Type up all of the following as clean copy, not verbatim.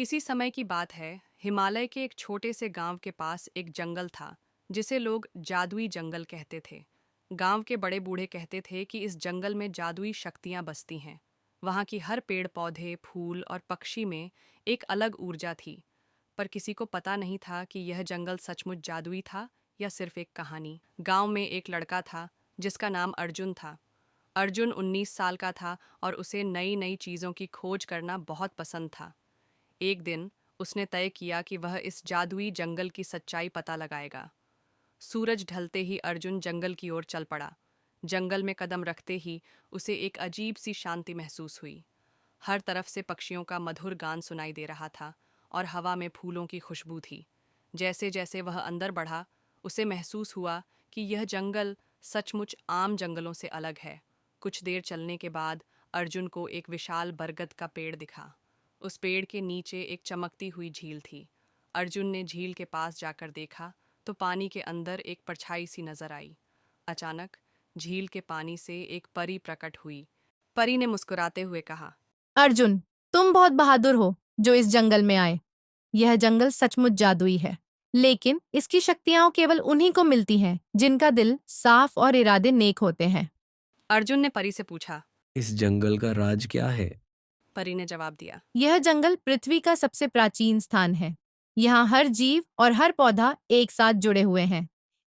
किसी समय की बात है। हिमालय के एक छोटे से गांव के पास एक जंगल था जिसे लोग जादुई जंगल कहते थे। गांव के बड़े बूढ़े कहते थे कि इस जंगल में जादुई शक्तियां बसती हैं। वहां की हर पेड़ पौधे, फूल और पक्षी में एक अलग ऊर्जा थी। पर किसी को पता नहीं था कि यह जंगल सचमुच जादुई था या सिर्फ एक कहानी। गांव में एक लड़का था जिसका नाम अर्जुन था। अर्जुन 19 साल का था और उसे नई नई चीज़ों की खोज करना बहुत पसंद था। एक दिन उसने तय किया कि वह इस जादुई जंगल की सच्चाई पता लगाएगा। सूरज ढलते ही अर्जुन जंगल की ओर चल पड़ा। जंगल में कदम रखते ही उसे एक अजीब सी शांति महसूस हुई। हर तरफ से पक्षियों का मधुर गान सुनाई दे रहा था और हवा में फूलों की खुशबू थी। जैसे जैसे वह अंदर बढ़ा, उसे महसूस हुआ कि यह जंगल सचमुच आम जंगलों से अलग है। कुछ देर चलने के बाद अर्जुन को एक विशाल बरगद का पेड़ दिखा। उस पेड़ के नीचे एक चमकती हुई झील थी। अर्जुन ने झील के पास जाकर देखा तो पानी के अंदर एक परछाई सी नजर आई। अचानक झील के पानी से एक परी प्रकट हुई। परी ने मुस्कुराते हुए कहा, अर्जुन, तुम बहुत बहादुर हो जो इस जंगल में आए। यह जंगल सचमुच जादुई है, लेकिन इसकी शक्तियां केवल उन्हीं को मिलती हैं जिनका दिल साफ और इरादे नेक होते हैं। अर्जुन ने परी से पूछा। इस जंगल का राज क्या है? परी ने जवाब दिया, यह जंगल पृथ्वी का सबसे प्राचीन स्थान है। यहाँ हर जीव और हर पौधा एक साथ जुड़े हुए हैं।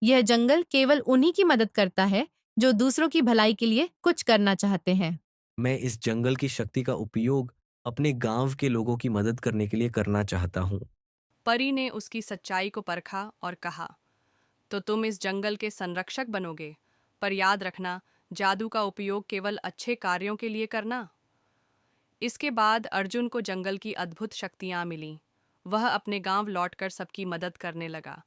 यह जंगल केवल उन्हीं की मदद करता है जो दूसरों की भलाई के लिए कुछ करना चाहते हैं। मैं इस जंगल की शक्ति का उपयोग अपने गांव के लोगों की मदद करने के लिए करना चाहता हूँ। परी ने उसकी सच्चाई को परखा और कहा, तो तुम इस जंगल के संरक्षक बनोगे, पर याद रखना, जादू का उपयोग केवल अच्छे कार्यों के लिए करना। इसके बाद अर्जुन को जंगल की अद्भुत शक्तियां मिलीं। वह अपने गांव लौटकर सबकी मदद करने लगा।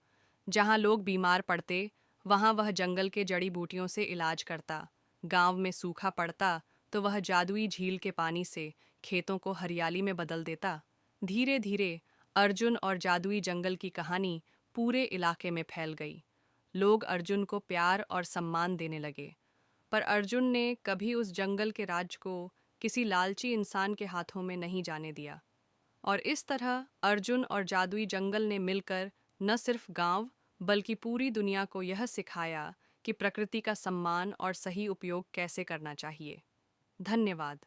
जहां लोग बीमार पड़ते, वहां वह जंगल के जड़ी बूटियों से इलाज करता। गांव में सूखा पड़ता तो वह जादुई झील के पानी से खेतों को हरियाली में बदल देता। धीरे धीरे अर्जुन और जादुई जंगल की कहानी पूरे इलाके में फैल गई। लोग अर्जुन को प्यार और सम्मान देने लगे। पर अर्जुन ने कभी उस जंगल के राज को किसी लालची इंसान के हाथों में नहीं जाने दिया। और इस तरह अर्जुन और जादुई जंगल ने मिलकर न सिर्फ गांव बल्कि पूरी दुनिया को यह सिखाया कि प्रकृति का सम्मान और सही उपयोग कैसे करना चाहिए। धन्यवाद।